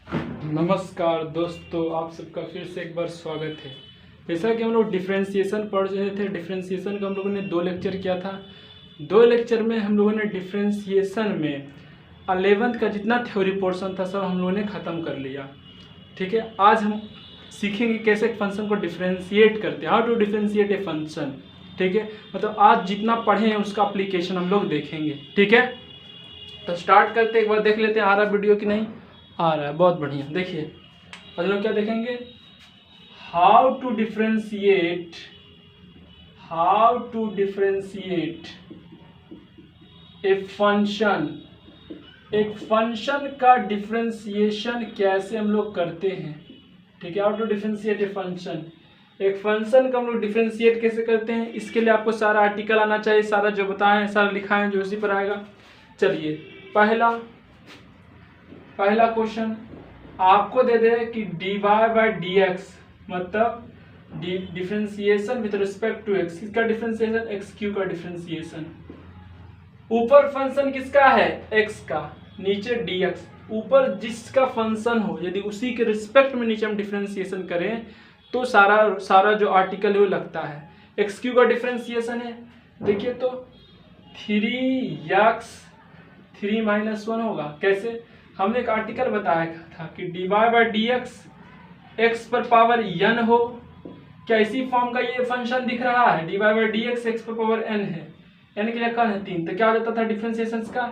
नमस्कार दोस्तों, आप सबका फिर से एक बार स्वागत है। जैसा कि हम लोग डिफ्रेंशिएशन पढ़ रहे थे, डिफ्रेंशिएशन का हम लोगों ने 2 लेक्चर किया था। 2 लेक्चर में हम लोगों ने डिफ्रेंशिएशन में 11th का जितना थ्योरी पोर्शन था सब हम लोगों ने ख़त्म कर लिया। ठीक है, आज हम सीखेंगे कैसे एक फंक्शन को डिफ्रेंशिएट करते हैं, how to differentiate a function. ठीक है, मतलब आज जितना पढ़े हैं उसका अप्लीकेशन हम लोग देखेंगे। ठीक है, तो स्टार्ट करते एक बार देख लेते हैं आ रहा वीडियो कि नहीं आ रहा है। बहुत बढ़िया, देखिए हम लोग क्या देखेंगे, how to differentiate a function. एक फंक्शन का डिफ्रेंशिएशन कैसे हम लोग करते हैं। ठीक है, how to differentiate a function. एक फंक्शन का हम लोग डिफ्रेंशिएट कैसे करते हैं, इसके लिए आपको सारा आर्टिकल आना चाहिए, सारा जो बताएं सारा लिखा है जो उसी पर आएगा। चलिए, पहला क्वेश्चन आपको दे दे कि dy बाई डी एक्स मतलब differentiation with respect to x. किसका डिफ्रेंशिएशन? एक्स क्यू का डिफ्रेंशिएशन। ऊपर फंक्शन किसका है? एक्स का, नीचे dx। ऊपर जिसका फंक्शन हो यदि उसी के रिस्पेक्ट में नीचे हम डिफ्रेंशिएशन करें तो सारा जो आर्टिकल है वो लगता है। एक्स क्यू का डिफ्रेंशिएशन है, देखिए तो 3x 3 - 1 होगा। कैसे? हमने एक आर्टिकल बताया था कि dy बाई डी एक्स पर पावर n हो। क्या इसी फॉर्म का ये फंक्शन दिख रहा है? dy बाई डी एक्स पर पावर n है, n के लिए कौन है? 3। तो क्या हो जाता था डिफ्रेंशिएशन का?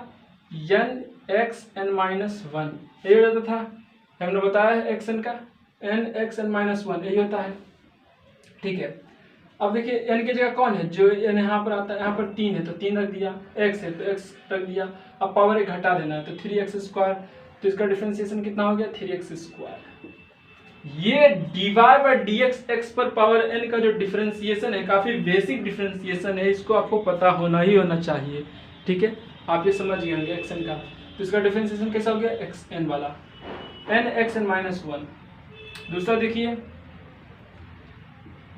n(x(n-1) यही हो जाता था। हमने बताया है xn का n(x(n-1) यही होता है। ठीक है, अब देखिए n की जगह कौन है? जो n यहाँ पर आता है, यहाँ पर 3 है तो 3 रख दिया, x है तो x रख दिया। अब पावर 1 घटा देना है तो 3x²। तो इसका डिफरेंशिएशन कितना हो गया? 3x²। ये dy बाई डी एक्स पर पावर n का जो डिफरेंशिएशन है काफी बेसिक डिफरेंशिएशन है, इसको आपको पता होना ही होना चाहिए। ठीक है, आप ये समझ गए होंगे xn का। तो इसका डिफरेंशिएशन कैसा हो गया? xn वाला, n(x(n-1). दूसरा देखिए,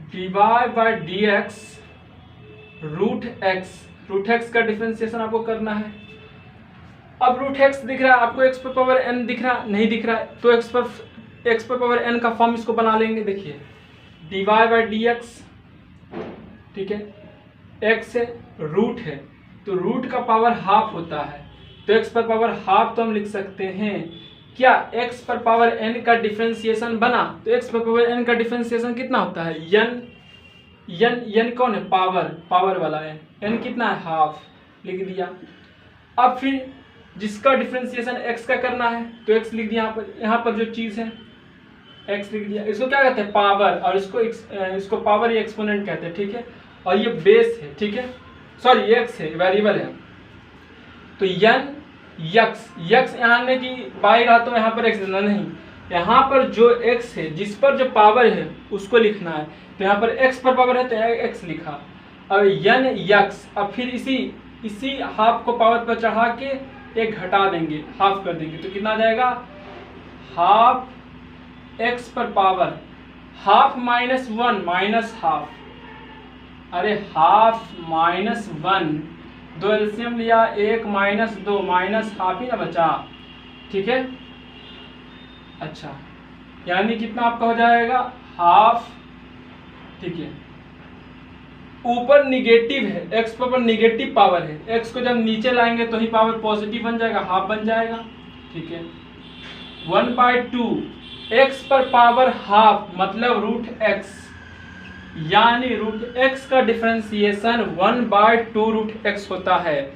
dy by D x root x का डिफरेंशिएशन आपको करना है। अब रूट एक्स दिख रहा है आपको, x पर पावर n दिख रहा नहीं दिख रहा है, तो x पर पावर n का फॉर्म इसको बना लेंगे। देखिए dy बाई डी एक्स, ठीक है, x है रूट है तो रूट का पावर हाफ होता है, तो x पर पावर हाफ तो हम लिख सकते हैं। क्या x पर पावर n का डिफरेंशिएशन बना? तो x पर पावर n का डिफरेंशिएशन कितना होता है? n कौन है? पावर वाला है, n कितना है? हाफ, लिख दिया। अब फिर जिसका डिफरेंशिएशन x का करना है तो x लिख दिया, यहाँ पर जो चीज है x लिख दिया। इसको क्या कहते हैं? पावर, और इसको पावर या एक्सपोनेंट कहते हैं। ठीक है, और ये बेस है। ठीक है, सॉरी ये x है, वेरिएबल है। तो यक्स यहाँ ने कि बाई रहा तो यहाँ पर x देना नहीं, यहाँ पर जो x है जिस पर जो पावर है उसको लिखना है। तो यहाँ पर x पर पावर है तो x लिखा, और यक्स। अब फिर इसी हाफ को पावर पर चढ़ा के एक घटा देंगे, हाफ कर देंगे, तो कितना आ जाएगा? हाफ x पर पावर हाफ -1 माइनस हाफ, अरे हाफ -1, 2 एलसीएम लिया, 1 - 2 माइनस हाफ ही ना बचा। ठीक है, अच्छा यानी कितना आपका हो जाएगा? हाफ। ठीक है, ऊपर निगेटिव है, x पर निगेटिव पावर है, x को जब नीचे लाएंगे तो ही पावर पॉजिटिव बन जाएगा, हाफ बन जाएगा। ठीक है, 1/2 x पर पावर हाफ मतलब रूट x, यानी रूट x का डिफरेंशिएशन 1/2 रूट x होता है।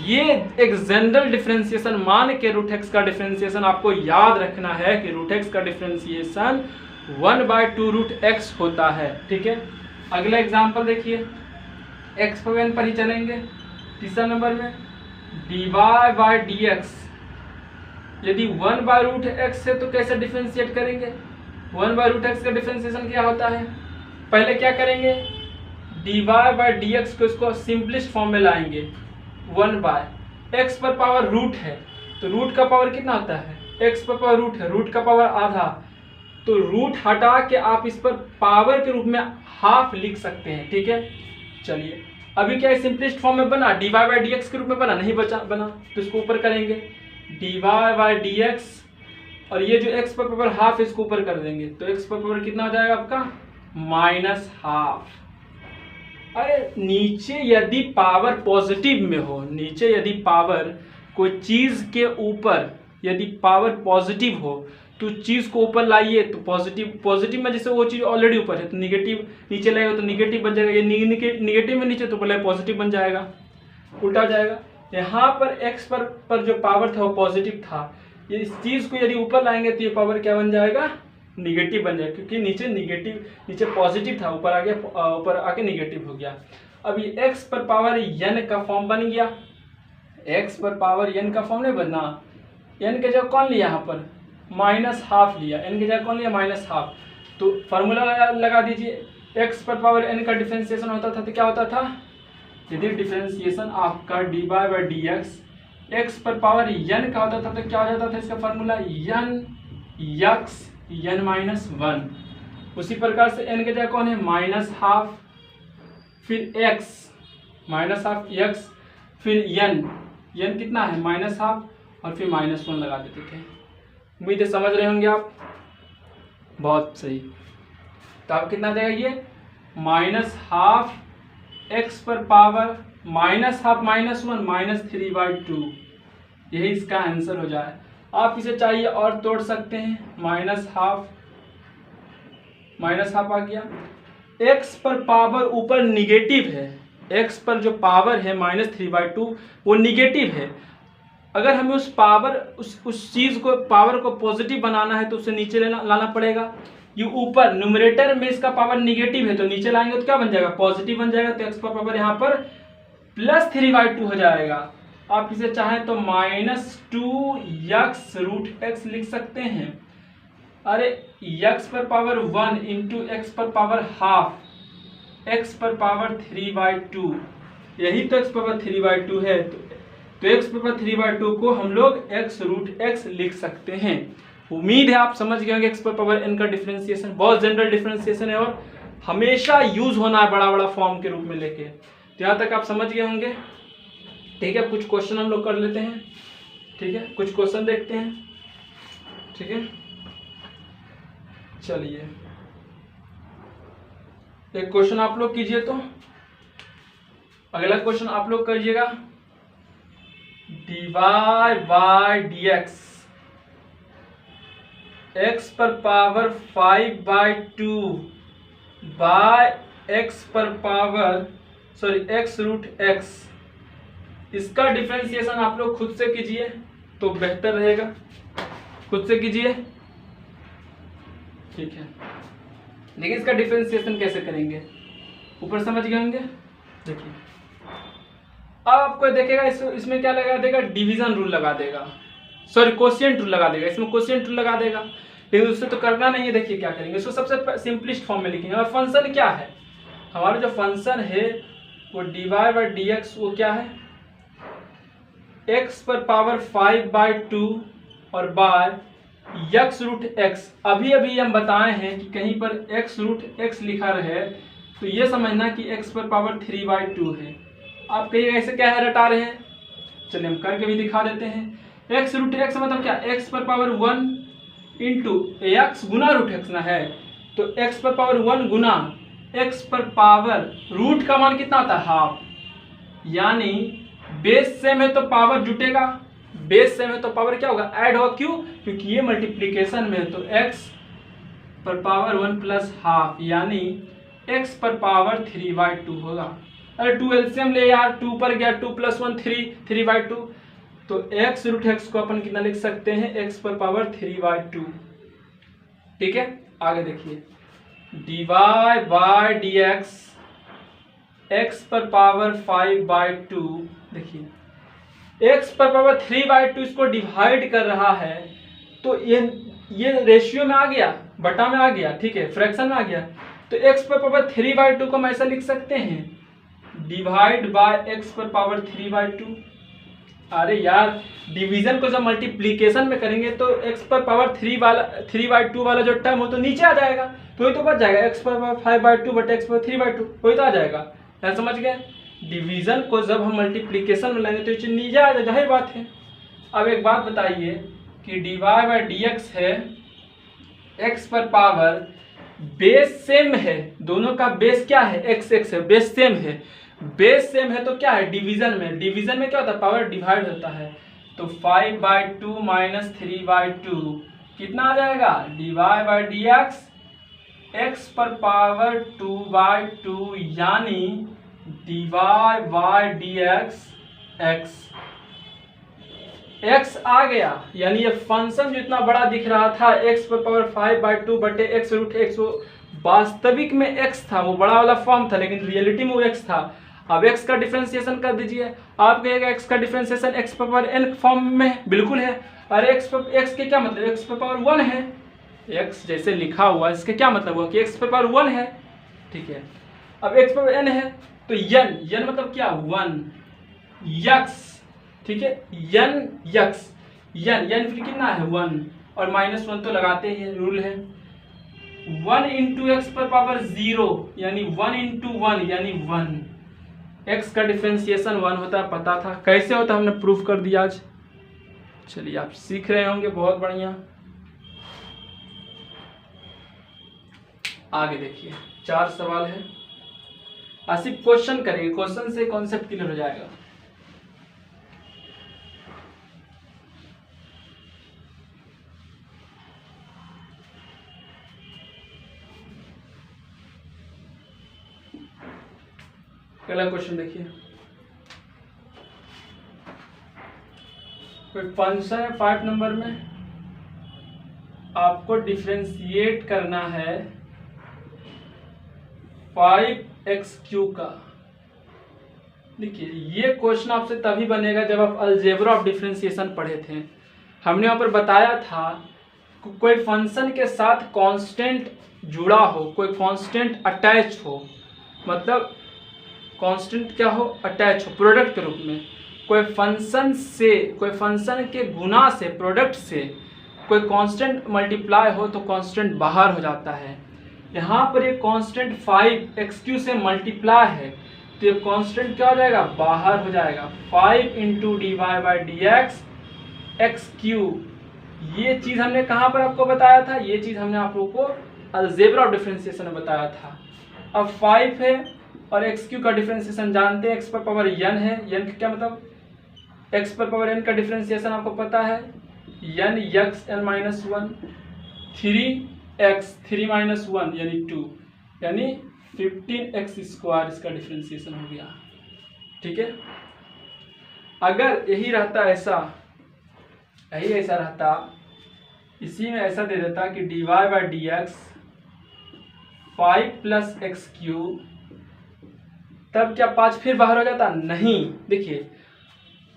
ये एक जनरल डिफरेंशिएशन मान के रूट x का डिफरेंशिएशन आपको याद रखना है कि रूट x का डिफरेंशिएशन 1/2 रूट x होता है। ठीक है, अगला एग्जांपल देखिए, x पर n पर ही चलेंगे। तीसरा नंबर में dy बाई डी एक्स, यदि 1/√x है तो कैसे डिफरेंशिएट करेंगे? 1/√x का डिफरेंशिएशन क्या होता है? पहले क्या करेंगे? dy बाई डी एक्स को इसको सिंपलेस्ट फॉर्म में लाएंगे। 1/x पर पावर रूट है तो रूट का पावर कितना होता है? x पर पावर रूट है, रूट का पावर आधा, तो रूट हटा के आप इस पर पावर के रूप में हाफ लिख सकते हैं। ठीक है, चलिए अभी क्या सिंपलेस्ट फॉर्म में बना? dy बाई डी एक्स के रूप में बना नहीं, बना तो इसको ऊपर करेंगे dy बाई डी एक्स और ये जो x पर पावर हाफ इसको ऊपर कर देंगे तो x पर पावर कितना हो जाएगा आपका -12। अरे नीचे यदि पावर पॉजिटिव में हो, नीचे यदि पावर कोई चीज के ऊपर यदि पावर पॉजिटिव हो तो चीज को ऊपर लाइए तो पॉजिटिव में जैसे वो चीज ऑलरेडी ऊपर है तो निगेटिव नीचे लाएगा तो निगेटिव बन जाएगा, ये निगेटिव में नीचे तो पहले पॉजिटिव बन जाएगा, उल्टा हो जाएगा। यहाँ पर x पर जो पावर था वो पॉजिटिव था, ये इस चीज को यदि ऊपर लाएंगे तो ये पावर क्या बन जाएगा निगेटिव बन जाएगा, क्योंकि नीचे पॉजिटिव था ऊपर आके निगेटिव हो गया। अब ये x पर पावर n का फॉर्म बन गया, x पर पावर n का फॉर्म नहीं बनना, n के जगह कौन लिया यहाँ पर -12 लिया, n की जगह कौन लिया -12, तो फार्मूला लगा दीजिए। x पर पावर n का डिफरेंशिएशन होता था तो क्या होता था, यदि डिफरेंशिएशन आपका dy/dx x पर पावर n का होता था तो क्या हो जाता था इसका फार्मूला n(x n-1)। उसी प्रकार से n के जगह कौन है -12, फिर x -12x, फिर n कितना है -12 और फिर -1 लगा देते थे। उम्मीद है समझ रहे होंगे आप, बहुत सही। तो आप कितना देगा ये -12 x पर पावर -12 -1 -3/2, यही इसका आंसर हो जाए। आप इसे चाहिए और तोड़ सकते हैं, -12 आ गया। x पर पावर ऊपर निगेटिव है, x पर जो पावर है -3/2 वो निगेटिव है। अगर हमें उस चीज को पावर को पॉजिटिव बनाना है तो उसे नीचे लाना पड़ेगा। ये ऊपर न्यूमरेटर में इसका पावर निगेटिव है तो नीचे लाएंगे तो क्या बन जाएगा पॉजिटिव बन जाएगा, तो x पर पावर यहाँ पर +3/2 हो जाएगा। आप इसे चाहें तो -2x√x लिख सकते हैं। अरे x पर पावर 1 × x पर पावर हाफ, x पर पावर 3/2, यही तो x पर पावर 3/2 है, तो x पर पावर 3/2 को हम लोग x√x लिख सकते हैं। उम्मीद है आप समझ गए होंगे। x पर पावर n का डिफरेंशिएशन बहुत जनरल डिफरेंशिएशन है और हमेशा यूज होना है बड़ा फॉर्म के रूप में लेके, तो यहाँ तक आप समझ गए होंगे। ठीक है, कुछ क्वेश्चन हम लोग कर लेते हैं। ठीक है, कुछ क्वेश्चन देखते हैं। ठीक है, चलिए एक क्वेश्चन आप लोग कीजिए, तो अगला क्वेश्चन आप लोग करिएगा। dy/dx x पर पावर 5/2 बाय x x√x, इसका डिफरेंशिएशन आप लोग खुद से कीजिए तो बेहतर रहेगा, खुद से कीजिए। ठीक है, देखिए इसका डिफरेंशिएशन कैसे करेंगे, ऊपर समझ गए होंगे। देखिए अब आपको देखेगा इसमें क्या लगा देगा, डिवीजन रूल लगा देगा, सॉरी कोशिएंट रूल लगा देगा, इसमें कोशिएंट रूल लगा देगा, लेकिन उससे तो करना नहीं है। देखिए क्या करेंगे, इसको सबसे सिंपलिस्ट फॉर्म में लिखेंगे। और फंक्शन क्या है, हमारा जो फंक्शन है वो dy/dx वो क्या है, x पर पावर 5/2 और बाय x√x। अभी हम बताए हैं कि कहीं पर x√x लिखा रहे तो ये समझना कि x पर पावर 3/2 है। आप कहिएगा ऐसे क्या है रटा रहे हैं, चलिए हम करके भी दिखा देते हैं। x√x मतलब क्या, x पर पावर 1 × x गुना √x ना है, तो x पर पावर 1 गुना x पर पावर रूट का मान कितना आता है हाफ, यानी बेस सेम है तो पावर जुटेगा, बेस सेम है तो पावर क्या होगा ऐड होगा। क्यों, क्योंकि ये मल्टीप्लिकेशन में है, तो x पर पावर 1 + हाफ यानी x पर पावर 3/2 होगा। अरे 2 एलसीएम ले यार, 2 पर गया, 2 + 1 3/2, तो x√x को अपन कितना लिख सकते हैं, x पर पावर 3/2। ठीक है, आगे देखिए dy/dx x पर पावर 5/2, देखिए x पर पावर 3/2 इसको डिवाइड कर रहा है तो ये रेशियो में आ गया, बटा में आ गया, ठीक है, फ्रैक्शन में आ गया, तो x पर पावर 3/2 को हम ऐसा लिख सकते हैं डिवाइड बाय x पर पावर 3/2। अरे यार डिवीजन को जब मल्टीप्लीकेशन में करेंगे तो x पर पावर 3/2 वाला जो टर्म हो तो नीचे आ जाएगा, तो वही तो बच जाएगा x पर पावर 5/2 बटे x पर 3/2, वही तो आ जाएगा। क्या समझ गए, डिवीजन को जब हम मल्टीप्लीकेशन में लेंगे तो नीचे आ जाए, जाहिर बात है। अब एक बात बताइए, कि dy बाई dx है x पर पावर बेस सेम है, दोनों का बेस क्या है x है, बेस सेम है, बेस सेम है तो क्या है डिवीजन में, डिवीजन में क्या होता है पावर डिवाइड होता है, तो 5/2 माइनस 3/2 कितना आ जाएगा dy बाई dx x पर पावर 2/2 यानी dy बाई dx x आ गया, यानी ये फंक्शन जो इतना बड़ा दिख रहा था x पर पावर 5/2 बटे x रूट x, वो वास्तविक में x था, वो बड़ा वाला फॉर्म था, लेकिन रियलिटी में वो x था। अब x का डिफरेंशिएशन कर दीजिए, आप कहेगा x का डिफरेंशिएशन x पर पावर n फॉर्म में बिल्कुल है, अरे x के क्या मतलब x पर पावर 1 है, x जैसे लिखा हुआ है इसके क्या मतलब हुआ कि x पर पावर 1 है, ठीक है। अब x पर n है तो n मतलब क्या 1 x, ठीक है, n फिर कितना है 1 और -1 तो लगाते ही रूल है, 1 इंटू एक्स पर पावर 0 यानी 1 इंटू 1 यानी 1, x का डिफरेंशिएशन 1 होता है, पता था कैसे होता हमने प्रूफ कर दिया आज। चलिए आप सीख रहे होंगे, बहुत बढ़िया। आगे देखिए 4 सवाल है, आसिफ क्वेश्चन करेंगे, क्वेश्चन से कॉन्सेप्ट क्लियर हो जाएगा। पहला क्वेश्चन देखिए, कोई फंक्शन है 5 नंबर में, आपको डिफरेंशिएट करना है 5x³ का। देखिए ये क्वेश्चन आपसे तभी बनेगा जब आप अलजेब्रा ऑफ डिफरेंशिएशन पढ़े थे। हमने यहाँ पर बताया था कोई फंक्शन के साथ कांस्टेंट जुड़ा हो, कोई कांस्टेंट अटैच हो, मतलब कांस्टेंट क्या हो अटैच हो प्रोडक्ट के रूप में, कोई फंक्शन से, कोई फंक्शन के गुना से, प्रोडक्ट से कोई कांस्टेंट मल्टीप्लाई हो तो कांस्टेंट बाहर हो जाता है। यहाँ पर ये कांस्टेंट 5x³ से मल्टीप्लाई है तो ये कांस्टेंट क्या हो जाएगा बाहर हो जाएगा, 5 into dy by dx x³। ये चीज़ हमने कहाँ पर आपको बताया था, ये चीज़ हमने आप लोगों को अलजेब्रा ऑफ डिफरेंशिएशन में बताया था। अब 5 है और x³ का डिफरेंशिएशन जानते हैं, x पर पावर n है, n का क्या मतलब x पर पावर n का डिफरेंशिएशन आपको पता है n x n minus 1, 3x 3 minus 1 यानी 2 यानी 15x² इसका डिफरेंशिएशन हो गया, ठीक है। अगर यही रहता ऐसा, यही ऐसा रहता, इसी में ऐसा दे देता कि dy by dx 5 plus x³, तब क्या 5 फिर बाहर हो जाता, नहीं। देखिए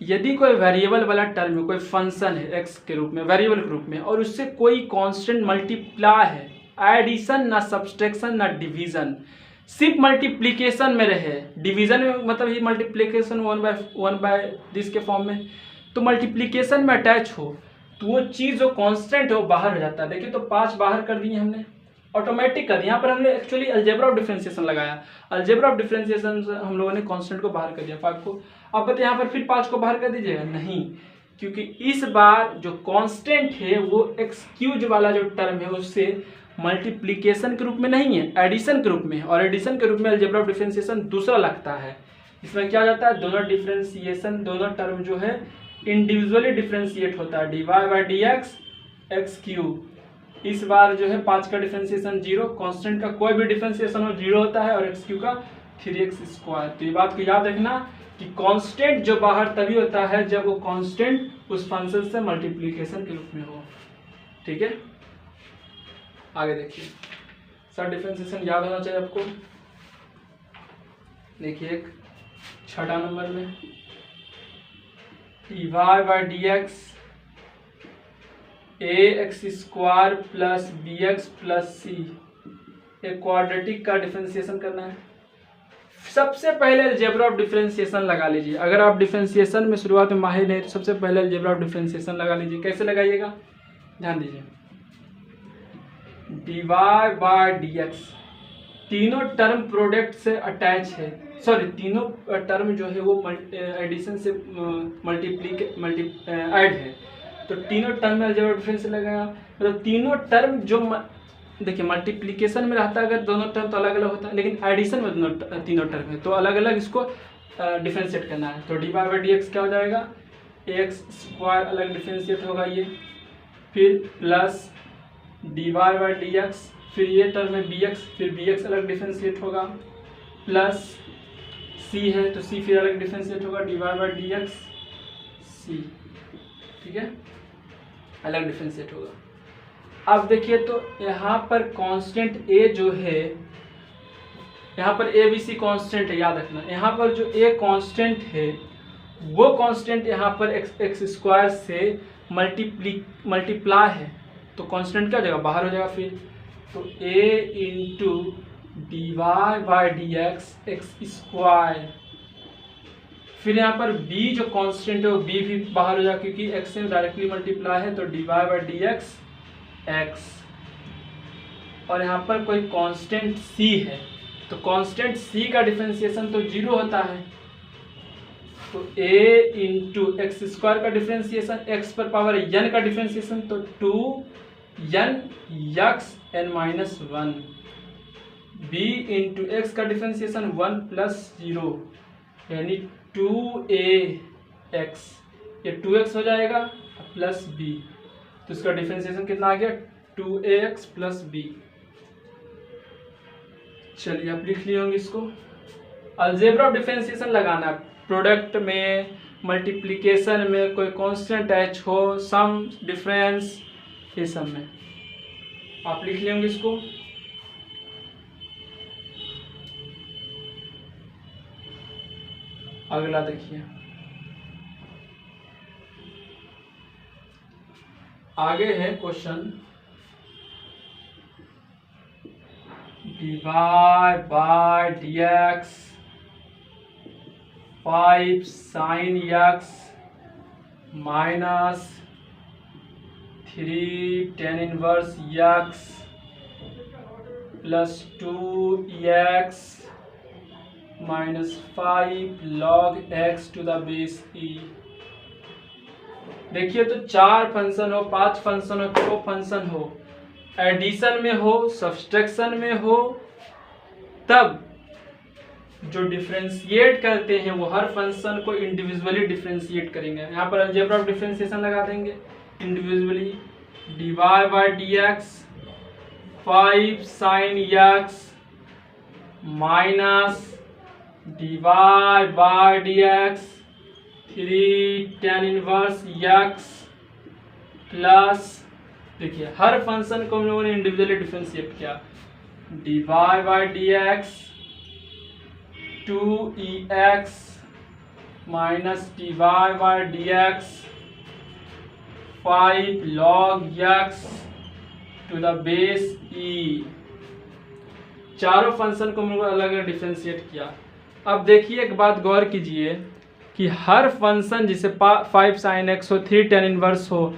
यदि कोई वेरिएबल वाला टर्म है, कोई फंक्शन है x के रूप में, वेरिएबल के रूप में, और उससे कोई कांस्टेंट मल्टीप्लाई है, एडिशन ना सब्सट्रैक्शन ना डिवीजन, सिर्फ मल्टीप्लिकेशन में रहे, डिवीजन में मतलब ही मल्टीप्लिकेशन 1 बाय दिस के फॉर्म में, तो मल्टीप्लिकेशन में अटैच हो तो वो चीज़ जो कांस्टेंट है वो बाहर हो जाता है। देखिए तो 5 बाहर कर दिए हमने, ऑटोमेटिक कर दिया। यहाँ पर हमने एक्चुअली अलजेब्रा ऑफ डिफरेंशिएशन लगाया, अलजेब्रा ऑफ डिफरेंशिएशन से हम लोगों ने कांस्टेंट को बाहर कर दिया 5 को। अब बताइए यहाँ पर फिर 5 को बाहर कर दीजिएगा, नहीं, क्योंकि इस बार जो कांस्टेंट है वो x³ वाला जो टर्म है उससे मल्टीप्लिकेशन के रूप में नहीं है, एडिशन के रूप में, और एडिशन के रूप में अलजेब्रा ऑफ डिफरेंशिएशन दूसरा लगता है। इसमें क्या जाता है, दोनों डिफरेंशिएशन, दोनों टर्म जो है इंडिविजुअली डिफरेंशिएट होता है, dy बाई dx x³। इस बार जो है 5 का डिफरेंशिएशन 0, कांस्टेंट का कोई भी डिफरेंशिएशन हो 0 होता है, और x³ का 3x²। तो ये बात को याद रखना कि कांस्टेंट जो बाहर तभी होता है जब वो कांस्टेंट उस फंक्शन से मल्टीप्लिकेशन के रूप में हो, ठीक है। आगे देखिए सर, डिफरेंशिएशन याद होना चाहिए आपको। देखिए एक 6 नंबर में dy by dx ax² plus bx plus c, एक क्वाड्रेटिक का डिफरेंशिएशन करना है। सबसे पहले अलजेब्रा ऑफ डिफरेंशिएशन लगा लीजिए। अगर आप डिफरेंशिएशन में शुरुआत में माहिर नहीं तो सबसे पहले अलजेब्रा ऑफ डिफरेंशिएशन लगा लीजिए। कैसे लगाइएगा ध्यान दीजिए, dy बाई dx, तीनों टर्म प्रोडक्ट से अटैच है, सॉरी तीनों टर्म जो है वो एडिशन से ऐड है, तो तीनों टर्म में अलजेब्रा डिफरेंस लगेगा, मतलब तीनों टर्म जो देखिए मल्टीप्लिकेशन में रहता है अगर दोनों टर्म तो अलग अलग होता है, लेकिन एडिशन में दोनों तीनों टर्म है तो अलग अलग इसको डिफरेंशिएट करना है। तो d Y by D x क्या हो जाएगा, एक्स स्क्वायर अलग डिफरेंशिएट होगा ये, फिर plus D Y by D X, फिर ये टर्म है बी एक्स, फिर बी एक्स अलग डिफरेंशिएट होगा, प्लस सी है तो सी फिर अलग डिफरेंशिएट होगा, D Y by D X C, ठीक है, अलग डिफरेंशिएट होगा। अब देखिए तो यहाँ पर कांस्टेंट ए जो है, यहाँ पर ए बी सी कांस्टेंट है, याद रखना। यहाँ पर जो ए कांस्टेंट है वो कांस्टेंट यहाँ पर एक्स स्क्वायर से मल्टीप्लाई है, तो कांस्टेंट क्या हो जाएगा, बाहर हो जाएगा फिर। तो A into D Y by D x X square, फिर यहाँ पर b जो कांस्टेंट है वो b भी बाहर हो जाएगा क्योंकि x से डायरेक्टली मल्टीप्लाई है, तो d Y by D x x, और यहाँ पर कोई कांस्टेंट c है तो कांस्टेंट c का डिफरेंशिएशन तो 0 होता है, तो a इंटू एक्स स्क्वायर का डिफरेंशिएशन x पर पावर n का डिफरेंशिएशन तो 2n x n minus 1, b into x का डिफरेंशिएशन 1 प्लस 0 यानी 2ax, ये 2x हो जाएगा प्लस b, तो इसका डिफरेंशिएशन कितना आ गया 2ax प्लस b। चलिए आप लिख लिए होंगे इसको। अलजेब्रा ऑफ डिफरेंशिएशन लगाना, प्रोडक्ट में, मल्टीप्लिकेशन में कोई कांस्टेंट एच हो, सम डिफरेंस, ये सब में आप लिख लिए होंगे इसको। अगला देखिए, आगे है question d Y by D x 5 sine x minus 3 tan inverse x plus 2x minus 5 log x to the base e। देखिए तो 4 फंक्शन हो, 5 फंक्शन हो, 2 फंक्शन हो, एडिशन में हो, सब्सट्रैक्शन में हो, तब जो डिफरेंशिएट करते हैं वो हर फंक्शन को इंडिविजुअली डिफरेंशिएट करेंगे। यहाँ पर अलजेब्रा ऑफ डिफरेंशिएशन लगा देंगे individually, d Y by D x 5 sine x minus d Y by D x 3 tan inverse x plus, देखिए हर फंक्शन को हम लोगों ने इंडिविजुअली डिफरेंशिएट किया, d Y by D x 2ex minus d Y by D x 5 log x to the base e। चारों function को हम लोग अलग अलग डिफरेंशिएट किया। अब देखिए एक बात गौर कीजिए कि हर फंक्शन जिसे 5 साइन एक्स हो, 3 टेन इनवर्स हो,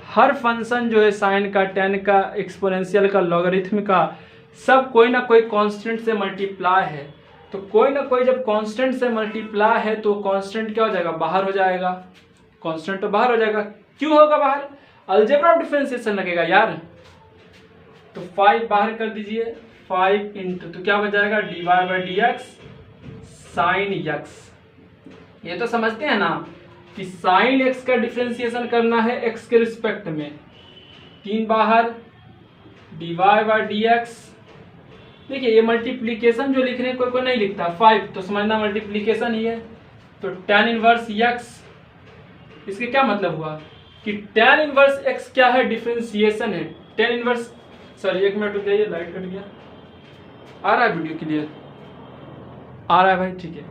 हर फंक्शन जो है साइन का, टेन का, एक्सपोनेंशियल का, लॉगरिथम का, सब कोई ना कोई कांस्टेंट से मल्टीप्लाई है। तो कोई ना कोई जब कांस्टेंट से मल्टीप्लाई है तो कांस्टेंट क्या हो जाएगा, बाहर हो जाएगा, कांस्टेंट तो बाहर हो जाएगा। क्यों होगा बाहर, अलजेब्रा ऑफ डिफरेंशिएशन लगेगा यार। तो 5 बाहर कर दीजिए, 5 इंटू, तो क्या बच जाएगा d Y by D x sine x. ये तो समझते हैं ना कि साइन एक्स का डिफरेंशिएशन करना है एक्स के रिस्पेक्ट में, 3 बाहर d Y by D x. देखिए ये मल्टीप्लिकेशन जो लिख रहे हैं कोई कोई नहीं लिखता, 5 तो समझना मल्टीप्लिकेशन ही है। तो tan इनवर्स x, इसके क्या मतलब हुआ कि tan इनवर्स x क्या है, डिफरेंशिएशन है। tan इनवर्स, सॉरी 1 मिनट रुक जाइए, लाइट कट गया, आ रहा है वीडियो क्लियर, आ रहा है भाई, ठीक है।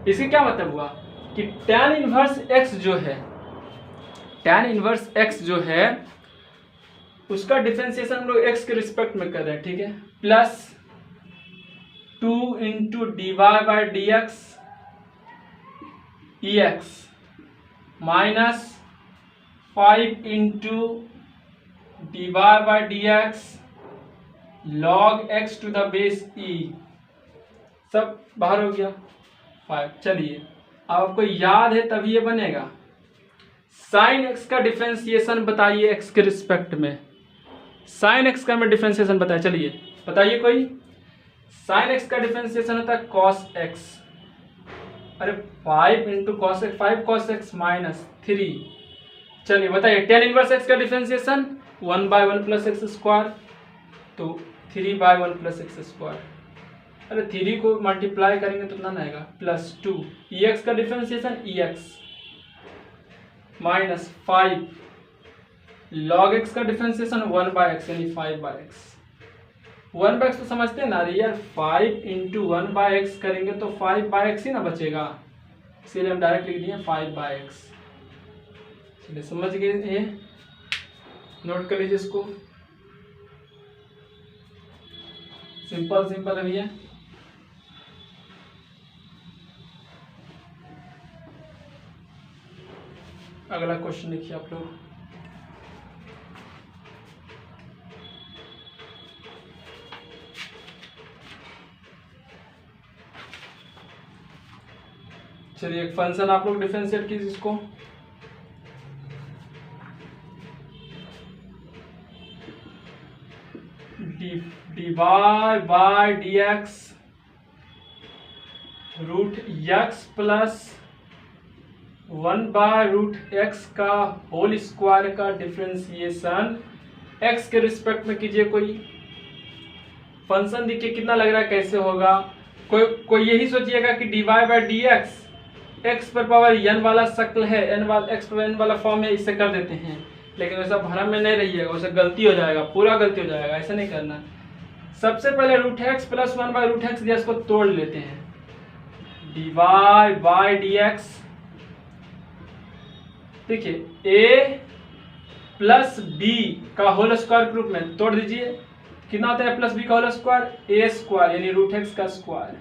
इसके क्या मतलब हुआ कि tan इनवर्स x जो है, tan इनवर्स x जो है उसका डिफरेंशिएशन हम लोग x के रिस्पेक्ट में कर रहे हैं, ठीक है, plus 2 into D Y by D X E X minus 5 into D Y by D x log x to the base E, सब बाहर हो गया 5। चलिए अब आपको याद है तभी ये बनेगा, साइन एक्स का डिफरेंशिएशन बताइए एक्स के रिस्पेक्ट में। साइन एक्स का मैं डिफरेंशिएशन बताया, चलिए बताइए कोई। साइन एक्स का डिफरेंशिएशन होता है कॉस एक्स। अरे 5 into cos x, 5 cos x minus 3। चलिए बताइए टेन इनवर्स एक्स का डिफरेंशिएशन 1/1 प्लस एक्स स्क्वायर, तो 3/1 प्लस एक्स स्क्वायर। अरे 3 को मल्टीप्लाई करेंगे तो कितना आएगा प्लस 2। ई एक्स का डिफरेंशिएशन ई एक्स माइनस 5 लॉग एक्स का डिफरेंशिएशन 1/x यानी 5/x। 1/x तो समझते हैं ना, अरे यार 5 इंटू 1/x करेंगे तो 5/x ही ना बचेगा, इसीलिए हम डायरेक्ट लिख दिए 5/x। चलिए समझ गए, ये नोट कर लीजिए इसको, सिंपल सिंपल है भैया। अगला क्वेश्चन देखिए आप लोग। चलिए एक फंक्शन आप लोग डिफरेंशिएट कीजिए इसको। dy by dx root x plus 1/√x का होल स्क्वायर का डिफरेंशिएशन x के रिस्पेक्ट में कीजिए। कोई फंक्शन देखिए कितना लग रहा है, कैसे होगा। कोई यही सोचिएगा कि dy बाय dx x पर पावर n वाला शक्ल है, x पर n वाला फॉर्म है, इससे कर देते हैं। लेकिन वैसा भ्रम में नहीं रहिएगा, वैसे गलती हो जाएगा, पूरा गलती हो जाएगा, ऐसा नहीं करना। सबसे पहले √x प्लस 1/√x दिया, इसको तोड़ लेते हैं। dy बाय dx देखिए a प्लस b का होल स्क्वायर के रूप में तोड़ दीजिए, कितना होता है प्लस b का होल स्क्वायर, a स्क्वायर यानी √x का स्क्वायर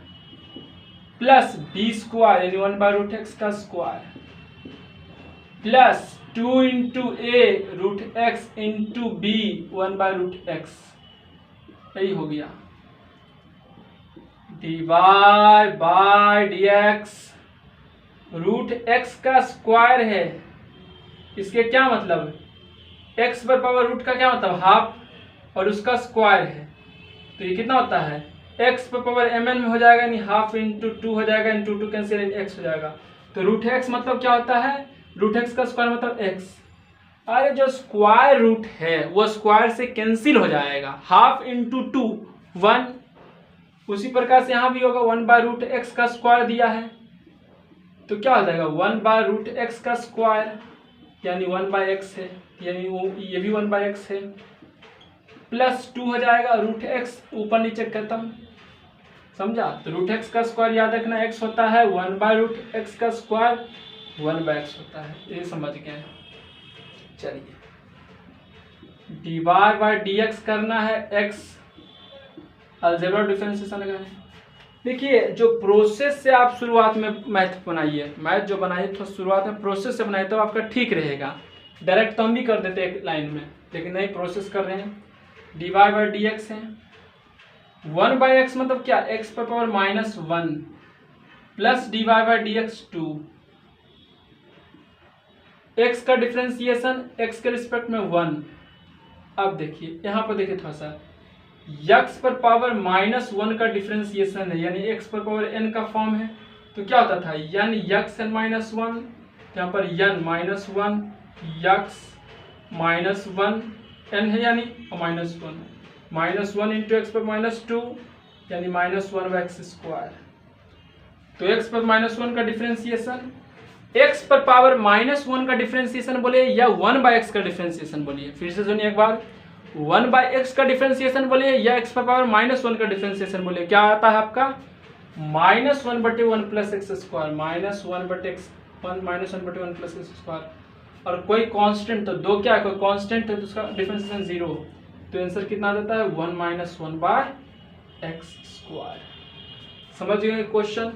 प्लस b स्क्वायर यानी 1/√x का square plus 2 into a √x into b 1/√x। यही हो गया dy बाय dx √x का स्क्वायर है। इसके क्या मतलब, x पर पावर रूट का क्या मतलब हाफ और उसका स्क्वायर है, तो ये कितना होता है x पर पावर mn में हो जाएगा, यानी हाफ इंटू 2 हो जाएगा, इंटू 2 कैंसिल x हो जाएगा। तो √x मतलब क्या होता है, √x का स्क्वायर मतलब x। अरे जो स्क्वायर रूट है वो स्क्वायर से कैंसिल हो जाएगा, हाफ इंटू 2 1। उसी प्रकार से यहाँ भी होगा 1/√x का स्क्वायर दिया है, तो क्या हो जाएगा 1/√x का स्क्वायर यानी 1/x है, यानी ये भी 1/x है, प्लस 2 हो जाएगा √x, ऊपर नीचे खत्म, समझा। तो √x का स्क्वायर याद रखना x होता है, 1/√x का स्क्वायर 1/x होता है, ये समझ गए। चलिए dy बाय dx करना है x, अलजेब्रा डिफरेंशिएशन लगाना है। देखिए जो प्रोसेस से आप शुरुआत में मैथ बनाइए, मैथ जो बनाइए तो शुरुआत में प्रोसेस से बनाइए तो आपका ठीक रहेगा। डायरेक्ट तो हम भी कर देते एक लाइन में, लेकिन नहीं प्रोसेस कर रहे हैं। dy बाय dx है 1/x मतलब क्या, x पर power -1 plus dy by dx 2, x का डिफरेंशिएशन x के रिस्पेक्ट में 1। अब देखिए यहाँ पर देखिए थोड़ा सा, x पर पावर -1 का डिफरेंशिएशन है, यानी x पर पावर n का फॉर्म है, तो क्या होता था यानी xn -1, यहाँ पर n -1 x -1 n है यानी -1 इंटू एक्स पर -2 यानी -1/x स्क्वायर। तो x पर -1 का डिफरेंशिएशन, x पर पावर -1 का डिफरेंशिएशन बोले या 1/x का डिफरेंशिएशन बोलिए, फिर से सुनिए एक बार, 1/x का डिफरेंशिएशन बोलिए या x पर पावर -1 का डिफरेंशिएशन बोलिए, क्या आता है आपका -1/1 plus x square, -1/1 plus x square. और कोई कांस्टेंट, तो दो क्या है, कोई कांस्टेंट है तो उसका डिफरेंशिएशन 0, तो आंसर कितना देता है 1 - 1/x स्क्वायर। समझ गए क्वेश्चन,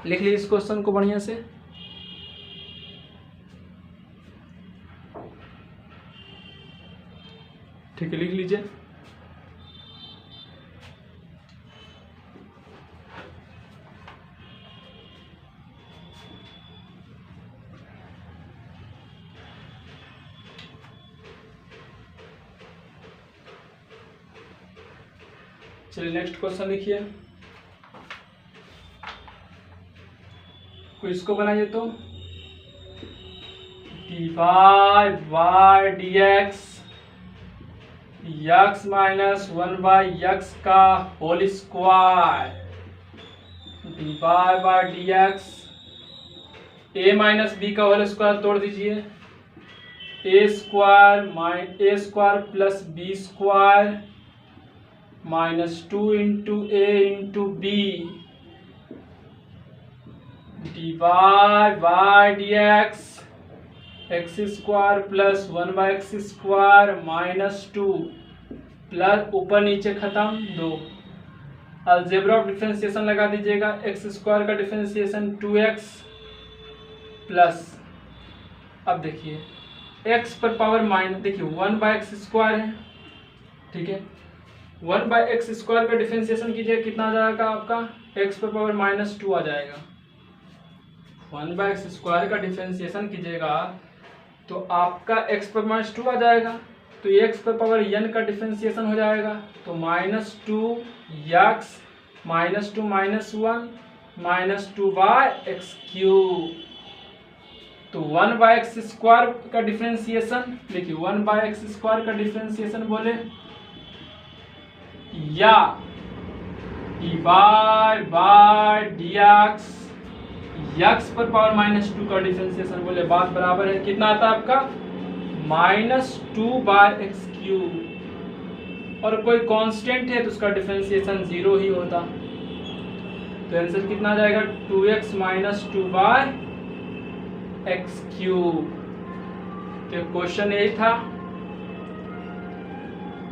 लिख लीजिए इस क्वेश्चन को बढ़िया से। ठीक है लिख लीजिए। चलिए नेक्स्ट क्वेश्चन लिखिए, कोई इसको बनाइए तो dy by dx x minus 1 by X का whole square, dy by dx a minus B का होल स्क्वायर तोड़ दीजिए, A square plus B square minus 2 into A into B dy by dx x square plus 1 by X square minus 2 plus ऊपर नीचे खत्म 2। Algebra of differentiation लगा दीजिएगा, X square का differentiation 2x plus, अब देखिए x पर पावर माइनस, देखिए 1 बाई एक्स स्क्वायर है, ठीक है, 1 बाई एक्स स्क्वायर का डिफरेंशिएशन कीजिए, कितना आ जाएगा आपका, x पर पावर माइनस 2 आ जाएगा। 1 बाई एक्स स्क्वायर का डिफरेंशिएशन कीजिएगा तो आपका x पर माइनस 2 आ जाएगा, तो x पर पावर n का डिफरेंशिएशन हो जाएगा, तो minus 2x minus 2 minus 1 minus 2 by x cube, तो 1 बाय एक्स स्क्वायर का डिफरेंशिएशन, देखिए 1 बाय एक्स स्क्वायर का डिफरेंशिएशन बोले या dy बाय dx x पर पावर माइनस 2 का डिफरेंशिएशन बोले, बात बराबर है, कितना आता है आपका माइनस 2 बाय एक्स क्यूब, और कोई कांस्टेंट है तो उसका डिफरेंशिएशन 0 ही होता, तो आंसर कितना आ जाएगा 2x minus 2 by x cube. तो क्वेश्चन यही था,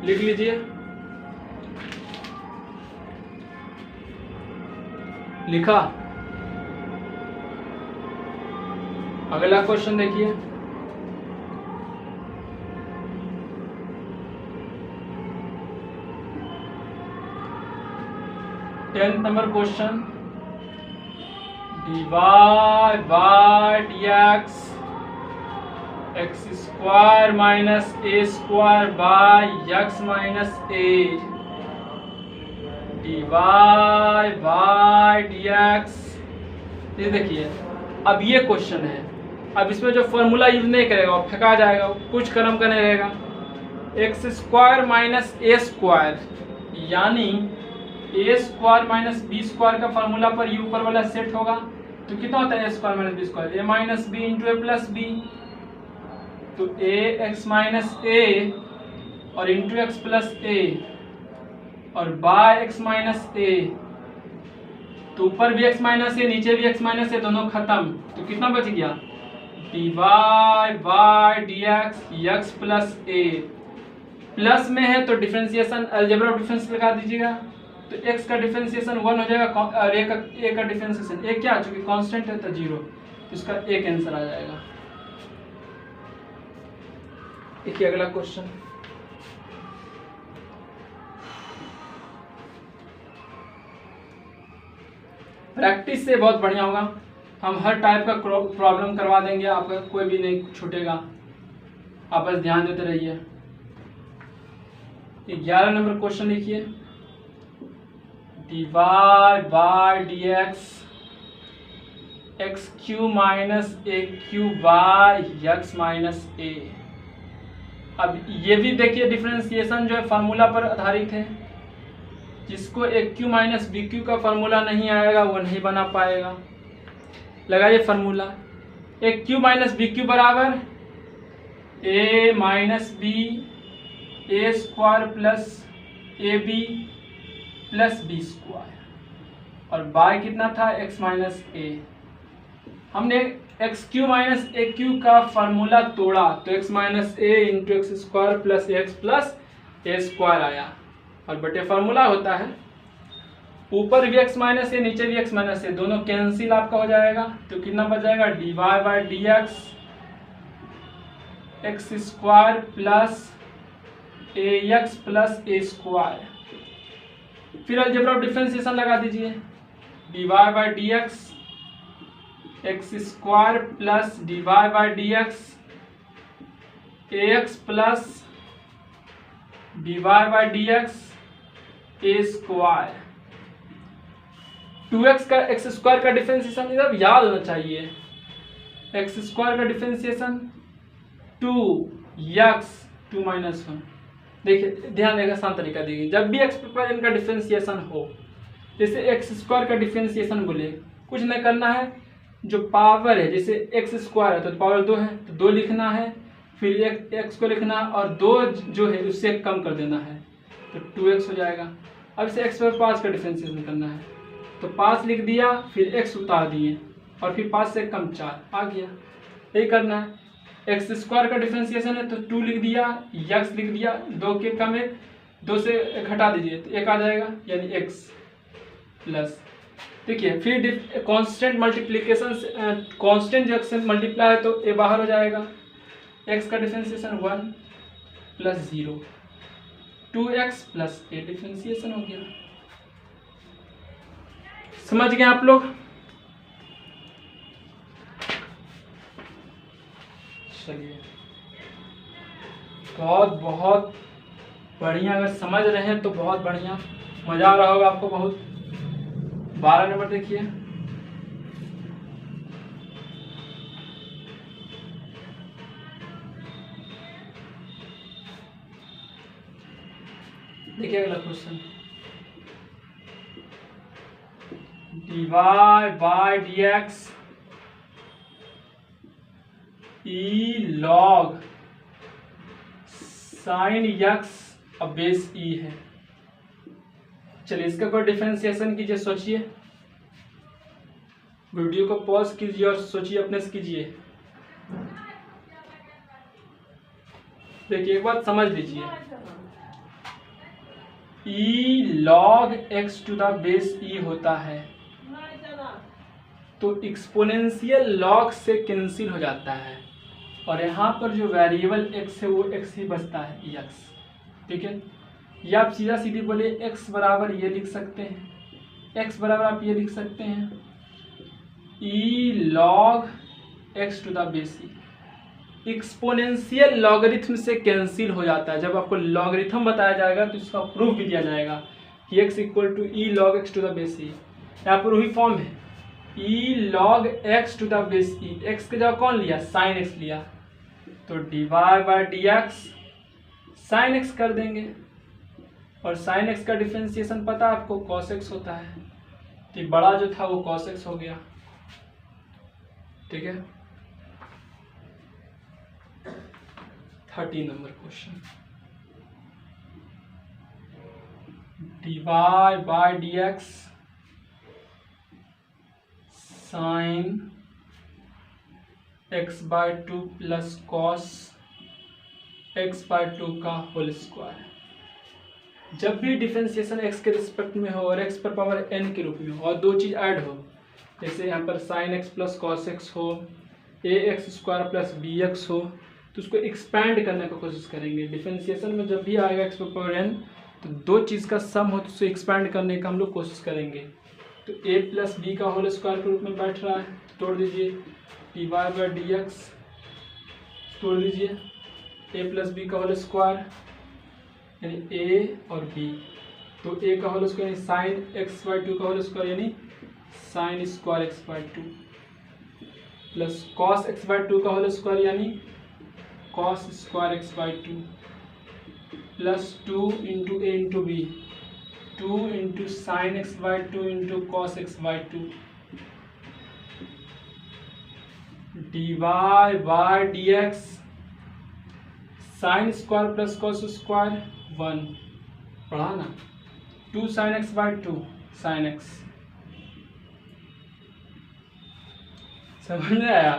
लिख लीजिए, लिखा। अगला क्वेश्चन देखिए, tenth number question, dy by dx x square minus a square by x minus a, dy by dx, ये देखिए अब ये क्वेश्चन है, अब इसमें जो फॉर्मूला यूज नहीं करेगा वो फेंका जाएगा, कुछ कर्म का नहीं रहेगा, x square minus a square यानी ए स्क्वायर माइनस बी स्क्वायर का फॉर्मूला पर ये ऊपर वाला सेट होगा, तो कितना होता है ए स्क्वायर माइनस बी स्क्वायर, ए माइनस बी इंटू ए प्लस बी, तो ए एक्स माइनस ए और इंटू एक्स प्लस ए और बाय एक्स माइनस ए, तो ऊपर भी एक्स माइनस ए नीचे भी एक्स माइनस ए, दोनों खत्म, तो कितना बच गया dy by dx x plus A, plus में है तो डिफरेंशिएशन अलजेब्रा ऑफ डिफरेंस लगा दीजिएगा, तो x का डिफरेंशिएशन 1 हो जाएगा और a का डिफरेंशिएशन a क्या, चूंकि कांस्टेंट है तो 0, तो इसका एक आंसर आ जाएगा। देखिए अगला क्वेश्चन, प्रैक्टिस से बहुत बढ़िया होगा, हम हर टाइप का प्रॉब्लम करवा देंगे, आपका कोई भी नहीं छूटेगा, आप बस ध्यान देते रहिए। 11 नंबर क्वेश्चन लिखिए, dy by dx X cube minus A cube by x minus A, अब ये भी देखिए डिफरेंशिएशन जो है फार्मूला पर आधारित है, जिसको A cube minus B cube का फार्मूला नहीं आएगा वो नहीं बना पाएगा, लगाइए formula, A cube minus B cube बराबर A minus B A square plus A B plus B square, और बाय कितना था एक्स माइनस ए, हमने X cube minus A cube का फार्मूला तोड़ा तो X minus A into X square plus X plus A square आया, और बटे फार्मूला होता है ऊपर भी एक्स माइनस ए नीचे भी एक्स माइनस ए, दोनों कैंसिल आपका हो जाएगा, तो कितना बच जाएगा dy by dx x square plus a x plus A square, फिर अलजेब्रा ऑफ डिफरेंशिएशन लगा दीजिए, dy by dx x square plus dy by dx ax plus dy by dx a square 2x का x square का differentiation इधर याद होना चाहिए। X square का डिफरेंशिएशन 2x 2 - 1। देखिए ध्यान देगा, आसान तरीका देखिए, जब भी एक्स पर इनका डिफरेंशिएशन हो, जैसे एक्स स्क्वायर का डिफरेंशिएशन बोले, कुछ नहीं करना है, जो पावर है जैसे एक्स स्क्वायर है तो पावर 2 है तो 2 लिखना है, फिर एक्स को लिखना है और 2 जो है उससे कम कर देना है तो 2x हो जाएगा। अब इसे x पर 5 का डिफरेंशिएशन करना है तो 5 लिख दिया, फिर x उतार दिए और फिर 5 से कम 4 आ गया। यही करना है। एक्स स्क्वायर का डिफरेंशिएशन है तो 2 लिख दिया, x लिख दिया, 2 के कम 1, 2 से घटा दीजिए तो 1 आ जाएगा, यानी x प्लस। देखिए फिर कांस्टेंट मल्टीप्लिकेशन से कांस्टेंट जब से मल्टीप्लाई है तो a बाहर हो जाएगा, x का डिफरेंशिएशन 1 + 0 2x + a डिफरेंशिएशन हो गया। समझ गए आप लोग? चलिए बहुत बढ़िया, अगर समझ रहे हैं तो बहुत बढ़िया, मजा आ रहा होगा आपको बहुत। 12 नंबर देखिए, देखिए अगला question, dy by dx e log sin x अब बेस e है। चलिए इसका कोई डिफरेंशिएशन कीजिए, सोचिए, वीडियो को पॉज कीजिए और सोचिए, अपने से कीजिए। देखिए एक बात समझ लीजिए, e log x to the base e होता है तो एक्सपोनेंशियल लॉग से कैंसिल हो जाता है और यहाँ पर जो वेरिएबल x है वो x ही बचता है, x। ठीक है, या आप सीधा सीधी बोले x बराबर ये लिख सकते हैं, x बराबर आप ये लिख सकते हैं e log x to the base e। Exponential logarithm से कैंसिल हो जाता है। जब आपको लॉगरिथम बताया जाएगा तो इसका प्रूफ भी दिया जाएगा कि x = e log x to the base e। यहाँ पर वही फॉर्म है, e log x to the base e, x के जगह कौन लिया, sin x लिया, तो dy by dx sin x कर देंगे और sin x का डिफरेंशिएशन पता आपको cos x होता है, तो बड़ा जो था वो cos x हो गया। ठीक है, 13 number question, dy by dx sin x/2 plus cos x/2 का होल स्क्वायर। जब भी डिफरेंशिएशन x के रिस्पेक्ट में हो और x पर पावर n के रूप में हो और 2 चीज़ ऐड हो, जैसे यहाँ पर sin x plus cos x हो, ax² प्लस bx हो, तो उसको एक्सपैंड करने की कोशिश करेंगे। डिफरेंशिएशन में जब भी आएगा x पर पावर n तो 2 चीज़ का सम हो तो उसे एक्सपैंड करने का हम लोग कोशिश करेंगे। तो a प्लस बी का होल स्क्वायर के रूप में बैठ रहा है, तोड़ दीजिए, dy by dx तोड़ दीजिए, a प्लस बी का होल स्क्वायर यानी a और b, तो a का होल स्क्वायर यानी साइन x/2 का होल स्क्वायर यानी sine square x/2 plus cos x/2 का होल स्क्वायर यानी cos square x/2 plus 2 × a × b, 2 × sin x/2 × cos x/2 dy by dx sin square plus cos square 1, पढ़ा ना, 2 sin x/2 sin x। समझ में आया?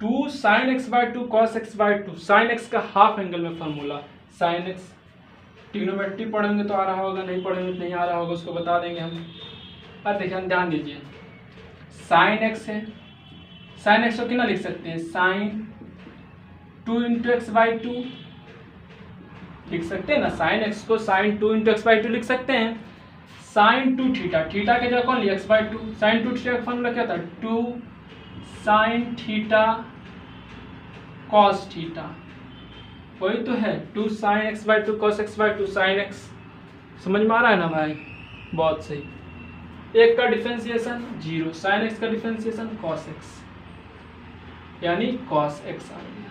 2 sin x/2 cos x/2, sin x का half angle में formula sin x। Trigonometry पढ़ेंगे तो आ रहा होगा, नहीं पढ़ेंगे तो नहीं आ रहा होगा, उसको बता देंगे हम। अब देखिए ध्यान दीजिए, sin x है, sin x को कितना लिख सकते हैं, sin 2 × x/2 लिख सकते हैं ना, sin x को sin 2 × x/2 लिख सकते हैं। sin 2 थीटा, थीटा के जगह कौन लिया, x/2, sin 2 थीटा का फॉर्मूला क्या था, 2 sin थीटा cos थीटा, वही तो है, 2 sin x/2 cos x/2 sin x समझ में आ रहा है ना भाई? बहुत सही। एक का डिफरेंशिएशन 0, साइन x का डिफरेंशिएशन cos x, यानी cos x आ गया।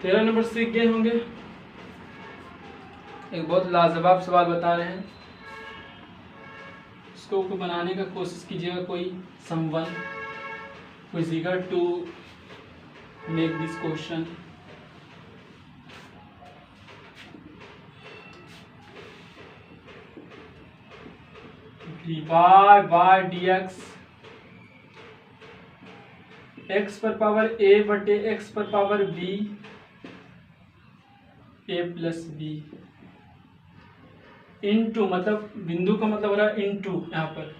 13 नंबर सीख गए होंगे। एक बहुत लाजवाब सवाल बता रहे हैं, इसको बनाने का कोशिश कीजिएगा। कोई someone who is eager to make this question. dy by dx x पर पावर a बटे x पर power b a plus b into, मतलब बिंदु का मतलब हो रहा है इंटू, यहाँ पर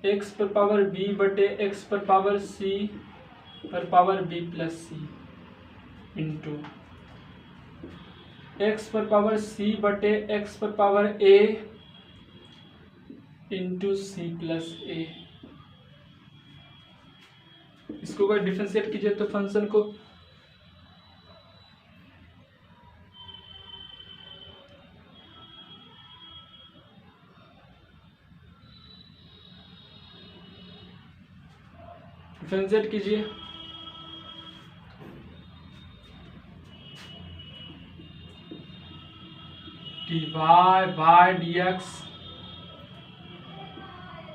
x पर पावर b बटे x पर पावर c पर power b plus c into x पर पावर c बटे x पर power a into c plus a। इसको अगर डिफरेंशिएट कीजिए तो फंक्शन को डिफरेंशिएट कीजिए। dy बाय dx,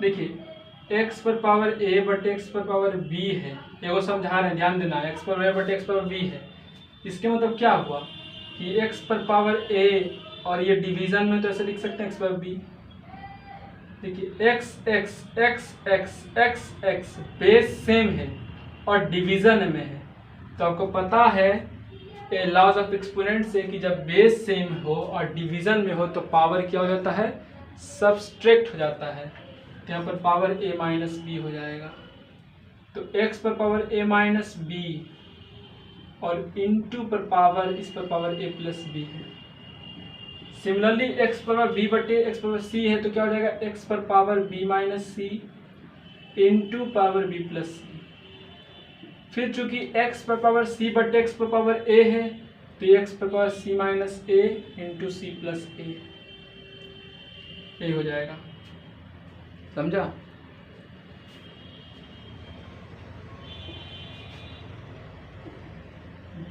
देखिए x पर पावर a बटे x पर पावर b है, एगो समझा रहे हैं, ध्यान देना, x पर a बटे x पर b है। इसके मतलब क्या हुआ कि x पर पावर a, और ये डिवीजन में तो ऐसे लिख सकते हैं x पर b। देखिए x x x x x x base same है और डिवीजन में है, तो आपको पता है लॉज ऑफ एक्सपोनेंट से कि जब बेस सेम हो और डिवीजन में हो तो पावर क्या हो जाता है, सबट्रैक्ट हो जाता है। तो यहाँ पर पावर a माइनस बी हो जाएगा, तो x पर पावर a माइनस बी और इंटू पर पावर इस पर पावर a प्लस बी है। सिमिलरली x पर पावर b बटे x पर पावर c है, तो क्या हो जाएगा x पर power b minus c into power b plus c. फिर चूंकि x पर पावर c बटे x पर पावर a है, तो ये x पर power c minus a into c plus a, यही हो जाएगा। समझा?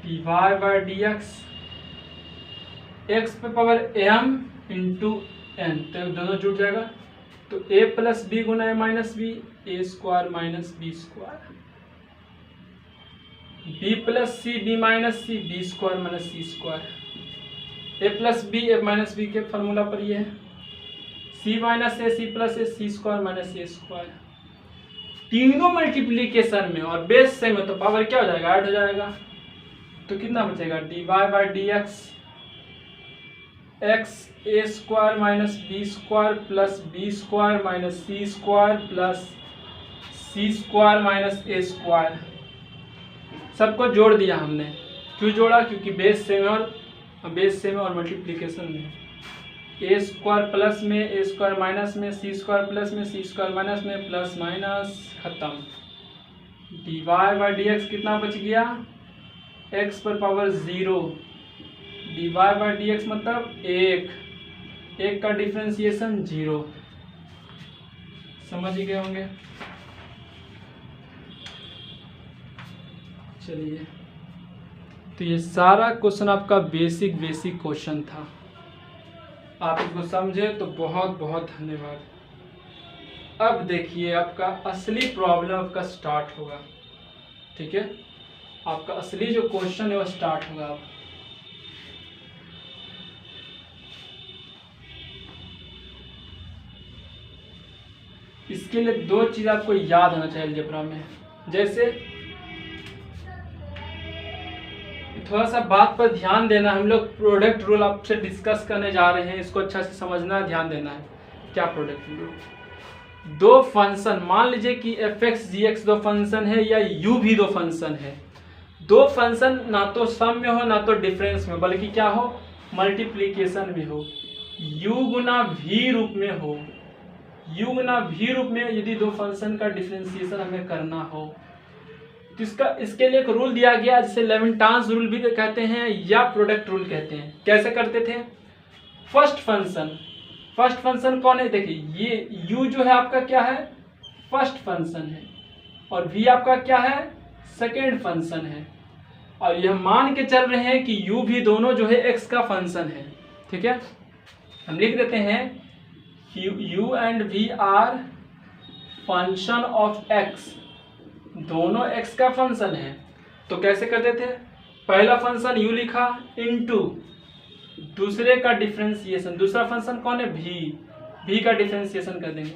dy बाय dx x पर पावर m इंटू n, तो दोनों जुड़ जाएगा, तो a प्लस बी गुना a minus B, A square minus b square, b plus c b minus c, b square minus c square, a plus b a minus b के formula पर ये है, c minus a c plus a, c square minus a square. तीनों multiplication में और base same है तो power क्या हो जाएगा, ऐड हो जाएगा। तो कितना बचेगा, dy by D x x a square minus b square plus B square minus c square plus c square minus a square. सबको जोड़ दिया हमने, क्यों जोड़ा, क्योंकि बेस सेम और मल्टीप्लीकेशन में। ए स्क्वायर प्लस में, ए स्क्वायर माइनस में, सी स्क्वायर प्लस में, सी स्क्वायर माइनस में, प्लस माइनस खत्म। D Y by D x कितना बच गया, एक्स पर power 0, d Y by D x मतलब एक का डिफ्रेंसिएशन 0। समझ ही गए होंगे। चलिए, तो ये सारा क्वेश्चन आपका बेसिक क्वेश्चन था। आप इसको समझे तो बहुत बहुत धन्यवाद। अब देखिए आपका असली प्रॉब्लम आपका स्टार्ट होगा। ठीक है, आपका असली जो क्वेश्चन है वो स्टार्ट होगा अब। इसके लिए दो चीज आपको याद होना चाहिए अलजेब्रा में। जैसे थोड़ा सा बात पर ध्यान देना, हम लोग प्रोडक्ट रूल आपसे डिस्कस करने जा रहे हैं, इसको अच्छा से समझना, ध्यान देना है। क्या प्रोडक्ट रूल, दो फंक्शन, मान लीजिए कि एफ एक्स जी एक्स दो फंक्शन है या यू भी दो फंक्शन है। दो फंक्शन ना तो सम में हो ना तो डिफरेंस में, बल्कि क्या हो, मल्टीप्लीकेशन में हो, u गुना v रूप में हो। u गुना v रूप में यदि दो फंक्शन का डिफरेंशिएशन हमें करना हो तो इसके लिए एक रूल दिया गया जिसे लेविंटान्स रूल भी कहते हैं या प्रोडक्ट रूल कहते हैं। कैसे करते थे? फर्स्ट फंक्शन कौन है? देखिए ये u जो है आपका क्या है? फर्स्ट फंक्शन है, और v आपका क्या है? सेकेंड फंक्शन है। और यह मान के चल रहे हैं कि u भी दोनों जो है x का फंक्शन है। ठीक है, हम लिख देते हैं u and v are function of x, दोनों x का फंक्शन है। तो कैसे करते थे? पहला फंक्शन u लिखा इनटू दूसरे का डिफरेंशिएशन, दूसरा फंक्शन कौन है? v का डिफरेंशिएशन कर देंगे।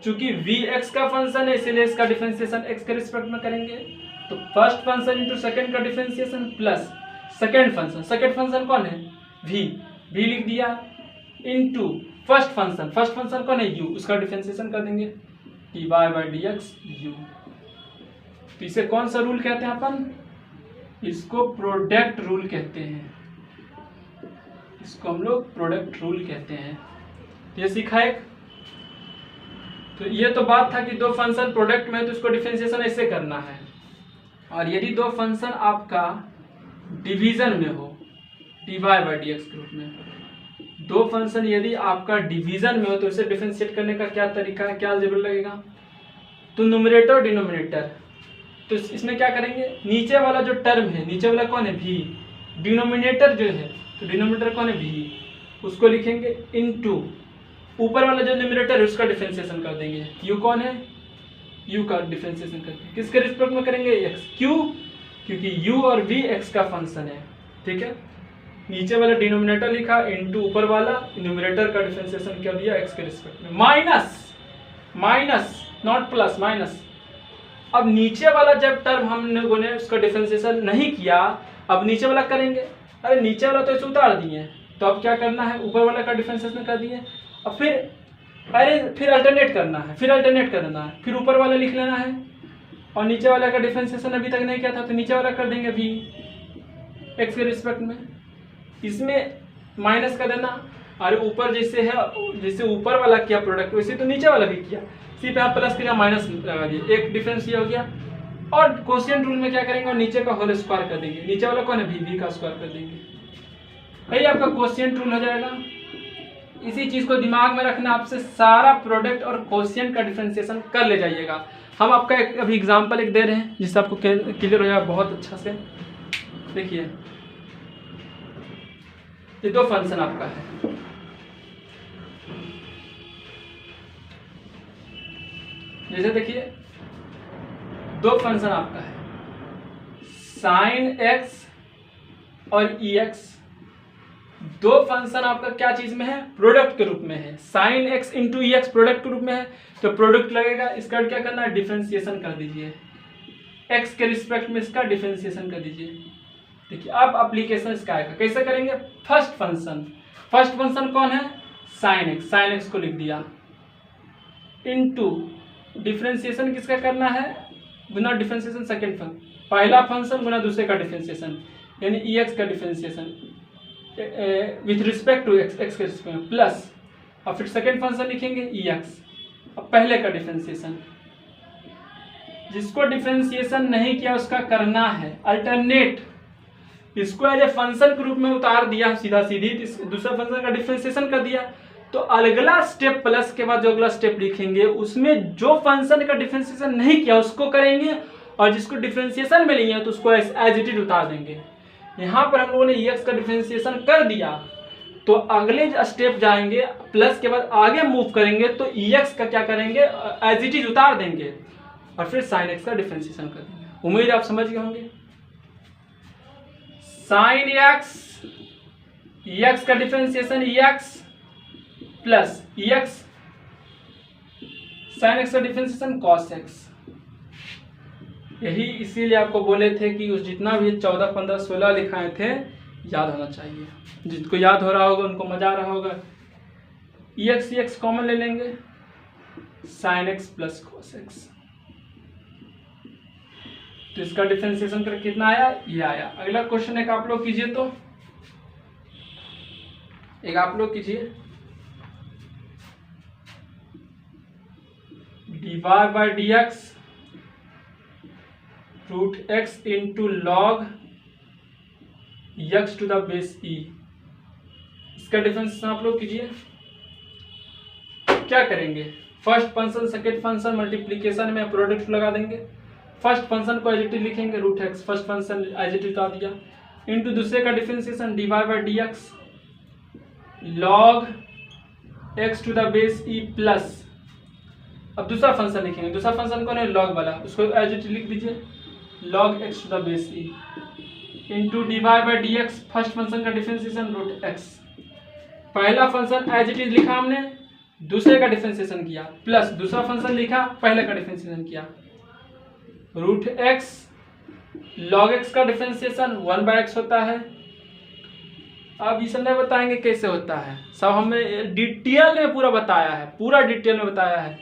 चूंकि v x का फंक्शन है इसीलिए इसका डिफरेंशिएशन x के रिस्पेक्ट में करेंगे। तो फर्स्ट फंक्शन इंटू सेकंड का डिफरेंशिएशन प्लस सेकंड फंक्शन कौन है? v लिख दिया इनटू फर्स्ट फंक्शन कौन है? u, उसका डिफरेंशिएशन कर देंगे dy बाई dx u। तो इसे कौन सा रूल कहते हैं अपन? इसको प्रोडक्ट रूल कहते हैं, इसको हम लोग प्रोडक्ट रूल कहते हैं। ये सीखा एक। तो ये तो बात था कि दो फंक्शन प्रोडक्ट में है तो इसको डिफरेंशिएशन ऐसे करना है। और यदि दो फंक्शन आपका डिवीजन में हो, dy बाई dx के रूप में, दो फंक्शन यदि आपका डिवीजन में हो तो इसे डिफरेंशिएट करने का क्या तरीका है, क्या अलजेब्रा लगेगा? तो न्यूमरेटर और डिनोमिनेटर, तो इसमें क्या करेंगे? नीचे वाला जो टर्म है, नीचे वाला कौन है? v, डिनोमिनेटर जो है, तो डिनोमिनेटर कौन है? v, उसको लिखेंगे इनटू ऊपर वाला जो न्यूमरेटर है उसका डिफरेंशिएशन कर देंगे। u कौन है? u का डिफरेंशिएशन करके किसके रिस्पेक्ट में करेंगे? x। क्यों? क्योंकि u और v x का फंक्शन है। ठीक है, नीचे वाला डिनोमिनेटर लिखा इनटू ऊपर वाला न्यूमरेटर का डिफरेंशिएशन कर दिया x के रिस्पेक्ट में। Minus not plus, minus. अब नीचे वाला जब टर्म हम लोगों ने उसका डिफरेंशिएशन नहीं किया, अब नीचे वाला करेंगे। अरे नीचे वाला तो इसे उतार दिए, तो अब क्या करना है? ऊपर वाला का डिफरेंशिएशन कर दिए। अब फिर अल्टरनेट करना है, फिर ऊपर वाला लिख लेना है, और नीचे वाला का डिफरेंशिएशन अभी तक नहीं किया था तो नीचे वाला कर देंगे v x के रिस्पेक्ट में। इसमें माइनस कर देना, और ऊपर जैसे ऊपर वाला किया प्रोडक्ट वैसे तो नीचे वाला भी किया, इसी पे आप प्लस किया माइनस लगा दिया, एक डिफरेंस ये हो गया। और क्वोशिएंट रूल में क्या करेंगे? और नीचे का होल स्क्वायर कर देंगे, नीचे वाला कौन है? v का स्क्वायर कर देंगे। यही आपका क्वोशिएंट रूल हो जाएगा। इसी चीज को दिमाग में रखना, आपसे सारा प्रोडक्ट और क्वोशिएंट का डिफरेंशिएशन कर ले जाइएगा। हम आपका अभी एग्जांपल एक दे रहे हैं जिससे आपको क्लियर हो जाएगा बहुत अच्छा से। देखिए ये दो फंक्शन आपका है, जैसे देखिए दो फंक्शन आपका है sin x और ex, दो फंक्शन आपका क्या चीज में है? प्रोडक्ट के रूप में है। sin x into ex product के रूप में है, तो प्रोडक्ट लगेगा, इसका क्या करना है? डिफरेंशिएशन कर दीजिए, x के रिस्पेक्ट में इसका डिफरेंशिएशन कर दीजिए। देखिए अब एप्लीकेशन इसका आएगा, कैसे करेंगे? फर्स्ट फंक्शन कौन है? sin x को लिख दिया इनटू डिफरेंशिएशन किसका करना है? गुना डिफरेंशिएशन सेकंड फंक्शन, पहला फंक्शन गुना दूसरे का डिफरेंशिएशन, यानी ex का differentiation with respect to x के रिस्पेक्ट में प्लस, और फिर सेकंड फंक्शन लिखेंगे ex, अब पहले का डिफरेंशिएशन। जिसको डिफरेंशिएशन नहीं किया उसका करना है अल्टरनेट, इसको एज ए फंक्शन के रूप में उतार दिया सीधा सीधी, दूसरा फंक्शन का डिफरेंशिएशन कर दिया। तो अगला स्टेप प्लस के बाद जो अगला स्टेप लिखेंगे उसमें जो फंक्शन का डिफरेंशिएशन नहीं किया उसको करेंगे, और जिसको डिफरेंशिएशन में नहीं है तो उसको एज इट इज उतार देंगे। यहाँ पर हम लोगों ने ex का डिफरेंशिएशन कर दिया, तो अगले स्टेप जाएंगे प्लस के बाद आगे मूव करेंगे तो ex का क्या करेंगे? एज इट इज उतार देंगे, और फिर sin x का डिफरेंशिएशन कर देंगे। उम्मीद आप समझ गए होंगे। sin x का differentiation ex plus ex, sin x का डिफरेंशिएशन cos x। यही इसीलिए आपको बोले थे कि उस जितना भी 14, 15, 16 लिखाए थे याद होना चाहिए। जिनको याद हो रहा होगा उनको मजा आ रहा होगा। ex कॉमन ले लेंगे, sin x plus cos x, तो इसका डिफरेंशिएशन करके कितना आया? ये आया। अगला क्वेश्चन एक आप लोग कीजिए, तो एक आप लोग कीजिए, dy by dx root x into log x to the base e. इसका डिफरेंशिएशन आप लोग कीजिए। क्या करेंगे, first function second function multiplication में प्रोडक्ट लगा देंगे। फर्स्ट फंक्शन को एज इट इज लिखेंगे root x, first function as it is बता दिया, इंटू दूसरे का differentiation d Y by D x log x to the base e plus, अब दूसरा फंक्शन लिखेंगे, दूसरा फंक्शन कौन है, लॉग वाला, उसको एज इट लिख दीजिए log x to the base e into D Y by D x, first function का डिफरेंशिएशन रूट एक्स। पहला फंक्शन एज इट इज लिखा हमने, दूसरे का डिफरेंशिएशन किया, प्लस दूसरा फंक्शन लिखा, पहले का डिफरेंशिएशन किया, रूट एक्स लॉग एक्स का डिफरेंशिएशन 1/x होता है। अब इसे नहीं बताएंगे कैसे होता है, सब हमें डिटेल में पूरा बताया है, पूरा डिटेल में बताया है,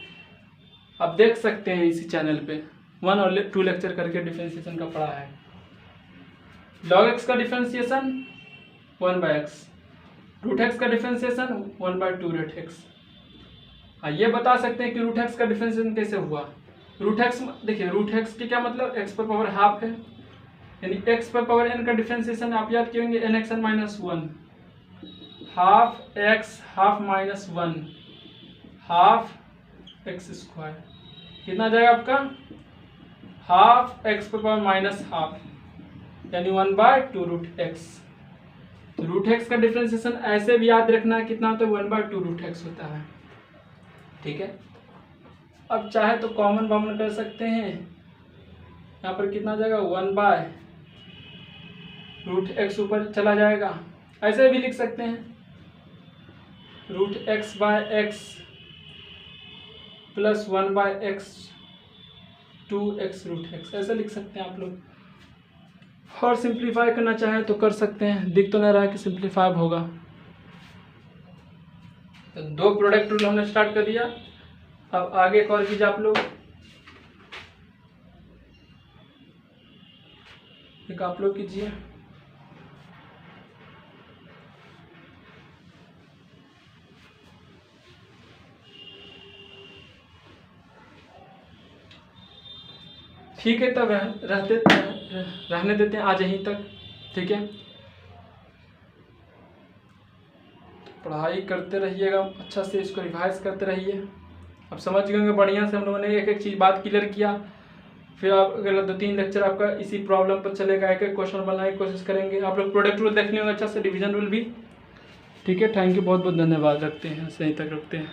आप देख सकते हैं इसी चैनल पे 1 और 2 लेक्चर करके डिफरेंशिएशन का पढ़ा है। लॉग एक्स का डिफरेंशिएशन 1/x, रूट एक्स का डिफरेंशिएशन 1/2 रूट एक्स। ये बता सकते हैं कि रूट एक्स का डिफरेंशिएशन कैसे हुआ। रूट एक्स देखिए, रूट एक्स की क्या मतलब, एक्स पर पावर हाफ है, यानी एक्स पर पावर एन का डिफरेंशिएशन आप याद किएंगे n x n minus 1, half x half minus 1 half x square, कितना जाएगा आपका, हाफ एक्स पर पावर माइनस हाफ, यानी 1/2 रूट एक्स। तो रूट एक्स का डिफरेंशिएशन ऐसे भी याद रखना है कितना होता है, 1/2 रूट एक्स होता है। ठीक है, अब चाहे तो कॉमन कॉमन कर सकते हैं, यहाँ पर कितना जाएगा 1/√x ऊपर चला जाएगा, ऐसे भी लिख सकते हैं √x/x plus 1/x 2x √x, ऐसे लिख सकते हैं आप लोग। और सिंप्लीफाई करना चाहे तो कर सकते हैं, दिख तो नहीं रहा है कि सिंप्लीफाई होगा। तो 2 प्रोडक्ट रूल हमने स्टार्ट कर दिया, अब आगे एक और कीजिए आप लोग, एक आप लोग कीजिए। ठीक है, तब रहने देते हैं आज यहीं तक। ठीक है, पढ़ाई करते रहिएगा अच्छा से, इसको रिवाइज करते रहिए। अब समझ गए होंगे बढ़िया से, हम लोगों ने एक एक चीज़ बात क्लियर किया। फिर आप अगला 2-3 लेक्चर आपका इसी प्रॉब्लम पर चलेगा, एक एक क्वेश्चन बनाने की कोशिश करेंगे। आप लोग प्रोडक्ट रूल देखने होंगे अच्छा से, डिवीजन रूल भी। ठीक है, थैंक यू, बहुत बहुत धन्यवाद, रखते हैं, सही तक रखते हैं।